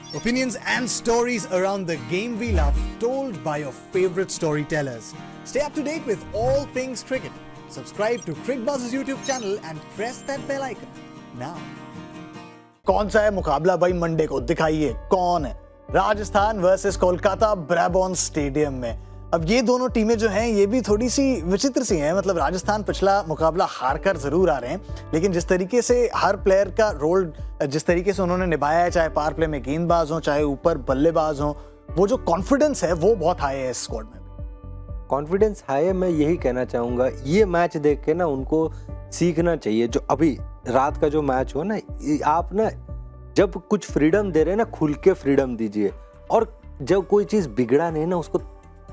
Opinions and stories around the game we love, told by your favorite storytellers. Stay up to date with all things cricket. Subscribe to CricBuzz's YouTube channel and press that bell icon now. कौन सा है मुकाबला भाई Monday को? दिखाइए कौन है। Rajasthan versus Kolkata ब्राबॉन stadium में। अब ये दोनों टीमें जो हैं ये भी थोड़ी सी विचित्र सी हैं। मतलब राजस्थान पिछला मुकाबला हार कर जरूर आ रहे हैं, लेकिन जिस तरीके से हर प्लेयर का रोल जिस तरीके से उन्होंने निभाया है, चाहे पावर प्ले में गेंदबाज हो चाहे ऊपर बल्लेबाज हो, वो जो कॉन्फिडेंस है वो बहुत हाई है इस स्क्वाड में। कॉन्फिडेंस हाई है, मैं यही कहना चाहूँगा। ये मैच देख के ना उनको सीखना चाहिए। जो अभी रात का जो मैच हो ना, आप ना जब कुछ फ्रीडम दे रहे हैं ना, खुल के फ्रीडम दीजिए, और जब कोई चीज़ बिगड़ा नहीं ना उसको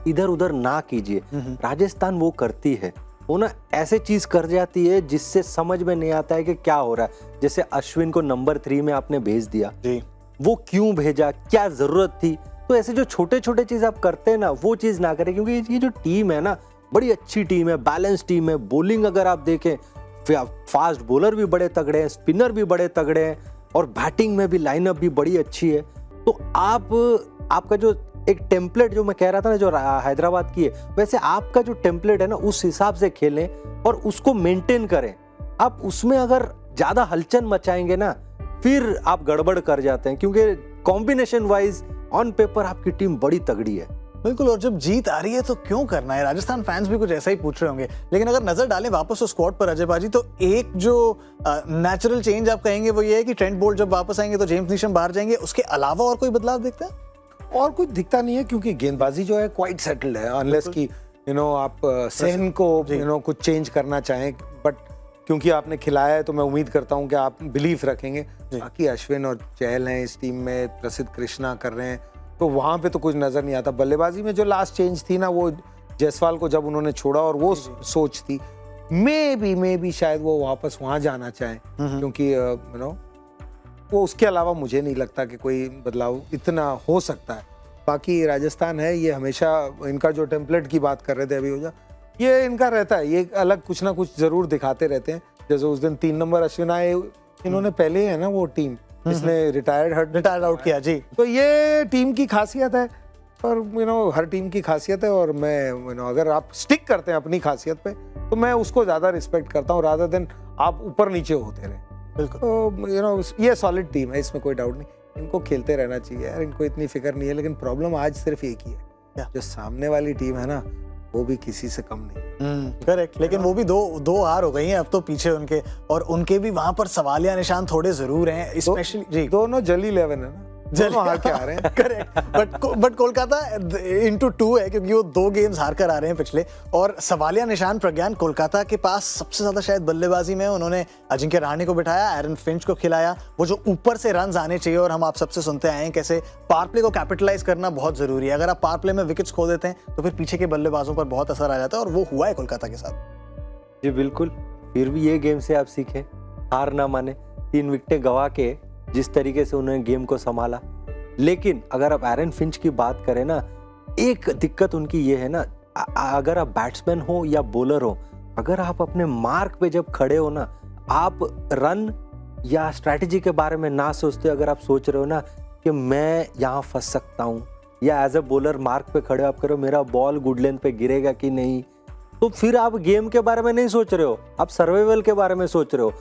इधर उधर ना कीजिए। राजस्थान वो करती है, वो ना ऐसे चीज कर जाती है जिससे समझ में नहीं आता है कि क्या हो रहा है। जैसे अश्विन को नंबर 3 में आपने भेज दिया जी, वो क्यों भेजा, क्या जरूरत थी? तो ऐसे जो छोटे छोटे चीज आप करते हैं ना, वो चीज ना करें, क्योंकि ये जो टीम है ना, बड़ी अच्छी टीम है, बैलेंस टीम है। बॉलिंग अगर आप देखें, फास्ट बॉलर भी बड़े तगड़े हैं, स्पिनर भी बड़े तगड़े हैं, और बैटिंग में भी लाइनअप भी बड़ी अच्छी है। तो आपका जो एक टेम्पलेट जो मैं कह रहा था ना, जो हैदराबाद की है, वैसे आपका जो टेम्पलेट है ना, उस हिसाब से खेलें और उसको मेंटेन करें। आप उसमें अगर ज्यादा हलचल मचाएंगे ना, फिर आप गड़बड़ कर जाते हैं, क्योंकि कॉम्बिनेशन वाइज ऑन पेपर आपकी टीम बड़ी तगड़ी है। बिल्कुल, और जब जीत आ रही है तो क्यों करना है? राजस्थान फैंस भी कुछ ऐसा ही पूछ रहे होंगे। लेकिन अगर नजर डालें वापस उस स्क्वाड पर अजय बाजी, तो एक जो नेचुरल चेंज आप कहेंगे वो ये है कि ट्रेंट बोल्ट जब वापस आएंगे तो जेम्स नीशम बाहर जाएंगे। उसके अलावा और कोई बदलाव दिखता है? और कुछ दिखता नहीं है, क्योंकि गेंदबाजी जो है क्वाइट सेटल्ड है, अनलेस कि आप सहन को कुछ चेंज करना चाहें। बट क्योंकि आपने खिलाया है तो मैं उम्मीद करता हूं कि आप बिलीफ रखेंगे। बाकी अश्विन और चहल हैं इस टीम में, प्रसिद्ध कृष्णा कर रहे हैं, तो वहां पे तो कुछ नजर नहीं आता। बल्लेबाजी में जो लास्ट चेंज थी ना, वो जायसवाल को जब उन्होंने छोड़ा, और वो सोच थी मे बी शायद वो वापस वहां जाना चाहें, क्योंकि वो उसके अलावा मुझे नहीं लगता कि कोई बदलाव इतना हो सकता है। बाकी राजस्थान है, ये हमेशा इनका जो टेम्पलेट की बात कर रहे थे अभी हो जा, ये इनका रहता है, ये अलग कुछ ना कुछ जरूर दिखाते रहते हैं। जैसे उस दिन 3 नंबर अश्विन आए, इन्होंने पहले है ना वो टीम जिसने रिटायर्ड आउट किया जी, तो ये टीम की खासियत है। और हर टीम की खासियत है, और मैं अगर आप स्टिक करते हैं अपनी खासियत पे, तो मैं उसको ज्यादा रिस्पेक्ट करता हूँ रादर देन आप ऊपर नीचे होते रहे। बिल्कुल, तो ये सॉलिड टीम है, इसमें कोई डाउट नहीं। इनको खेलते रहना चाहिए यार, इनको इतनी फिक्र नहीं है। लेकिन प्रॉब्लम आज सिर्फ एक ही है, जो सामने वाली टीम है ना, वो भी किसी से कम नहीं। करेक्ट, लेकिन वो भी दो हार हो गई हैं अब तो पीछे उनके, और उनके भी वहां पर सवालिया निशान थोड़े जरूर हैं, स्पेशली जी। दोनों जली 11 है ना, दोनों हार के आ रहे हैं। करेक्ट, बट कोलकाता into 2 है, क्योंकि वो 2 गेम्स हार कर आ रहे हैं पिछले। और सवालिया निशान प्रज्ञान कोलकाता के पास सबसे ज्यादा शायद बल्लेबाजी में उन्होंने अजिंक्य रहाणे को बिठाया, एरन फिंच को खिलाया। वो जो ऊपर से रन्स आने चाहिए, और हम आप सबसे सुनते आए हैं कैसे पावर प्ले को कैपिटलाइज करना बहुत जरूरी है। अगर आप पावर प्ले में विकेट्स खो देते हैं तो फिर पीछे के बल्लेबाजों पर बहुत असर आ जाता है, और वो हुआ है कोलकाता के साथ। जी बिल्कुल, फिर भी ये गेम से आप सीखें, हार ना माने। 3 विकेटें गवा के जिस तरीके से उन्होंने गेम को संभाला। लेकिन अगर आप एरन फिंच की बात करें ना, एक दिक्कत उनकी ये है ना, अगर आप बैट्समैन हो या बॉलर हो, अगर आप अपने मार्क पे जब खड़े हो ना, आप रन या स्ट्रैटेजी के बारे में ना सोचते, अगर आप सोच रहे हो ना कि मैं यहाँ फंस सकता हूँ, या एज ए बॉलर मार्क पे खड़े हो, आप करो मेरा बॉल गुड लेंथ पे गिरेगा कि नहीं, तो फिर आप गेम के बारे में नहीं सोच रहे हो, आप सर्वाइवल के बारे में सोच रहे हो।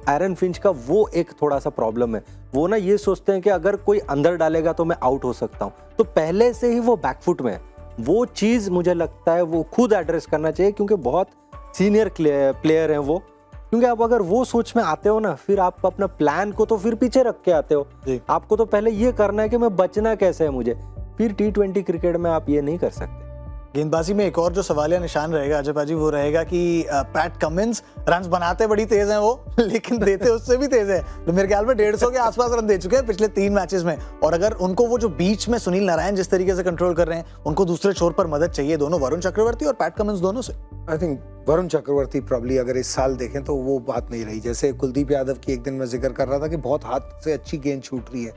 एरन फिंच का वो एक थोड़ा सा प्रॉब्लम है, वो ना ये सोचते हैं कि अगर कोई अंदर डालेगा तो मैं आउट हो सकता हूँ, तो पहले से ही वो बैकफुट में है। वो चीज़ मुझे लगता है वो खुद एड्रेस करना चाहिए, क्योंकि बहुत सीनियर प्लेयर हैं वो। क्योंकि आप अगर वो सोच में आते हो ना, फिर आप अपना प्लान को तो फिर पीछे रख के आते हो। आपको तो पहले ये करना है कि मैं बचना कैसे है मुझे, फिर T20 क्रिकेट में आप ये नहीं कर सकते। गेंदबाजी में एक और जो सवालिया निशान रहेगा अजय बाजी, वो रहेगा कि पैट कमिंस रन्स बनाते बड़ी तेज हैं वो, लेकिन देते उससे भी तेज है। तो मेरे ख्याल में 150 के आसपास रन दे चुके हैं पिछले 3 मैचेस में। और अगर उनको वो जो बीच में सुनील नारायण जिस तरीके से कंट्रोल कर रहे हैं, उनको दूसरे छोर पर मदद चाहिए, दोनों वरुण चक्रवर्ती और पैट कमिंस दोनों से। I think Varun Chakravarthy probably अगर इस साल देखें तो वो बात नहीं रही। जैसे कुलदीप यादव की एक दिन मैं जिक्र कर रहा था कि बहुत हाथ से अच्छी गेंद छूट रही है,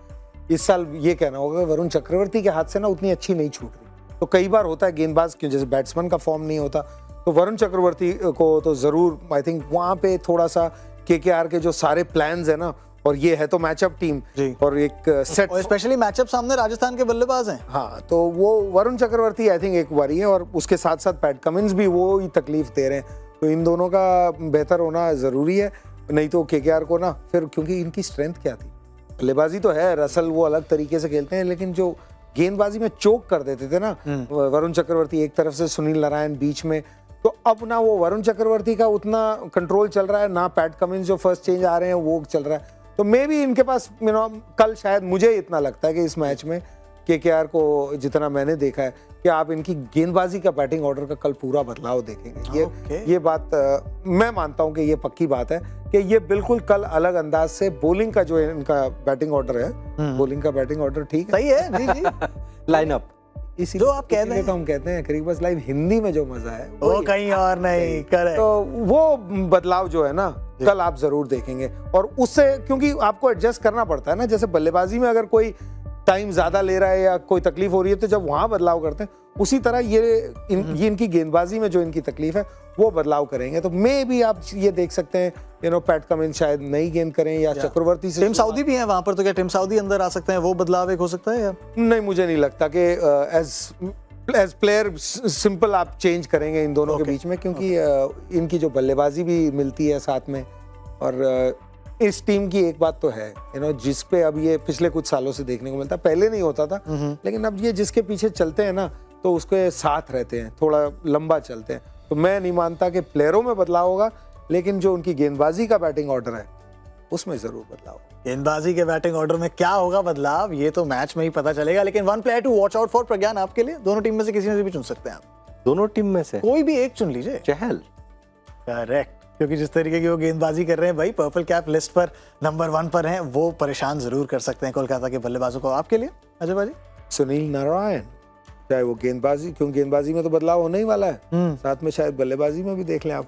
इस साल ये कहना होगा वरुण चक्रवर्ती के हाथ से ना उतनी अच्छी नहीं छूट रही। तो कई बार होता है गेंदबाज क्यों, जैसे बैट्समैन का फॉर्म नहीं होता, तो वरुण चक्रवर्ती को तो जरूर आई थिंक वहाँ पे थोड़ा सा KKR के जो सारे प्लान्स है ना, और ये है तो मैचअप टीम जी। और एक सेट, और स्पेशली मैचअप सामने राजस्थान के बल्लेबाज हैं। हाँ, तो वो वरुण चक्रवर्ती आई थिंक एक बारी है, और उसके साथ साथ पैट कमिंस भी वो ही तकलीफ दे रहे हैं, तो इन दोनों का बेहतर होना ज़रूरी है, नहीं तो केकेआर को ना फिर, क्योंकि इनकी स्ट्रेंथ क्या थी, बल्लेबाजी तो है, रसल वो अलग तरीके से खेलते हैं, लेकिन जो गेंदबाजी में चोक कर देते थे ना वरुण चक्रवर्ती एक तरफ से, सुनील नारायण बीच में, तो अब ना वो वरुण चक्रवर्ती का उतना कंट्रोल चल रहा है, ना पैट कमिंस जो फर्स्ट चेंज आ रहे हैं वो चल रहा है, तो मे भी इनके पास कल शायद, मुझे इतना लगता है कि इस मैच में केकेआर को जितना मैंने देखा है कि आप इनकी गेंदबाजी का बैटिंग ऑर्डर का कल पूरा बदलाव देखेंगे। ये बात मैं मानता हूं कि ये पक्की बात है कि ये बिल्कुल कल अलग अंदाज से बॉलिंग का जो इनका बैटिंग ऑर्डर है, बॉलिंग का बैटिंग ऑर्डर ठीक है, सही है जी जी। लाइनअप इसी जो आप कहते हैं, तो हम कहते हैं क्रिकेट बस लाइव हिंदी में जो मजा है वो कहीं और नहीं करे, तो वो बदलाव जो है ना कल आप जरूर देखेंगे, और उससे क्योंकि आपको एडजस्ट करना पड़ता है ना, जैसे बल्लेबाजी में अगर कोई टाइम ज्यादा ले रहा है या कोई तकलीफ हो रही है तो जब वहां बदलाव करते हैं, उसी तरह ये इनकी गेंदबाजी में जो इनकी तकलीफ है वो बदलाव करेंगे, तो मे भी आप ये देख सकते हैं पैट कमिंस शायद नई गेंद करें या चक्रवर्ती से, टिम साउदी भी है वहां पर, तो क्या टिम साउदी अंदर आ सकते हैं, वो बदलाव एक हो सकता है या नहीं, मुझे नहीं लगता कि एज प्लेयर सिंपल आप चेंज करेंगे इन दोनों के बीच में, क्योंकि इनकी जो बल्लेबाजी भी मिलती है साथ में, और इस टीम की एक बात तो है जिस पे अब ये पिछले कुछ सालों से देखने को मिलता है, पहले नहीं होता था, लेकिन अब ये जिसके पीछे चलते हैं ना तो उसके साथ रहते हैं, थोड़ा लंबा चलते हैं, तो मैं नहीं मानता कि प्लेयरों में बदलाव होगा, लेकिन जो उनकी गेंदबाजी का बैटिंग ऑर्डर है उसमें जरूर बदलाव होगा। गेंदबाजी के बैटिंग ऑर्डर में क्या होगा बदलाव, ये तो मैच में ही पता चलेगा, लेकिन one player to watch out for Pragyan आपके लिए, दोनों टीम में से किसी में से भी चुन सकते हैं आप, दोनों टीम में से कोई भी एक चुन लीजिए। चहल, करेक्ट, क्योंकि जिस तरीके की वो गेंदबाजी कर रहे हैं भाई, पर्पल कैप लिस्ट पर नंबर 1 पर हैं, वो परेशान जरूर कर सकते हैं कोलकाता के बल्लेबाजों को। आपके लिए अजय भाजी? सुनील नारायण, चाहे वो गेंदबाजी, क्योंकि गेंदबाजी में तो बदलाव होने ही वाला है, साथ में शायद बल्लेबाजी में भी देख लें आप।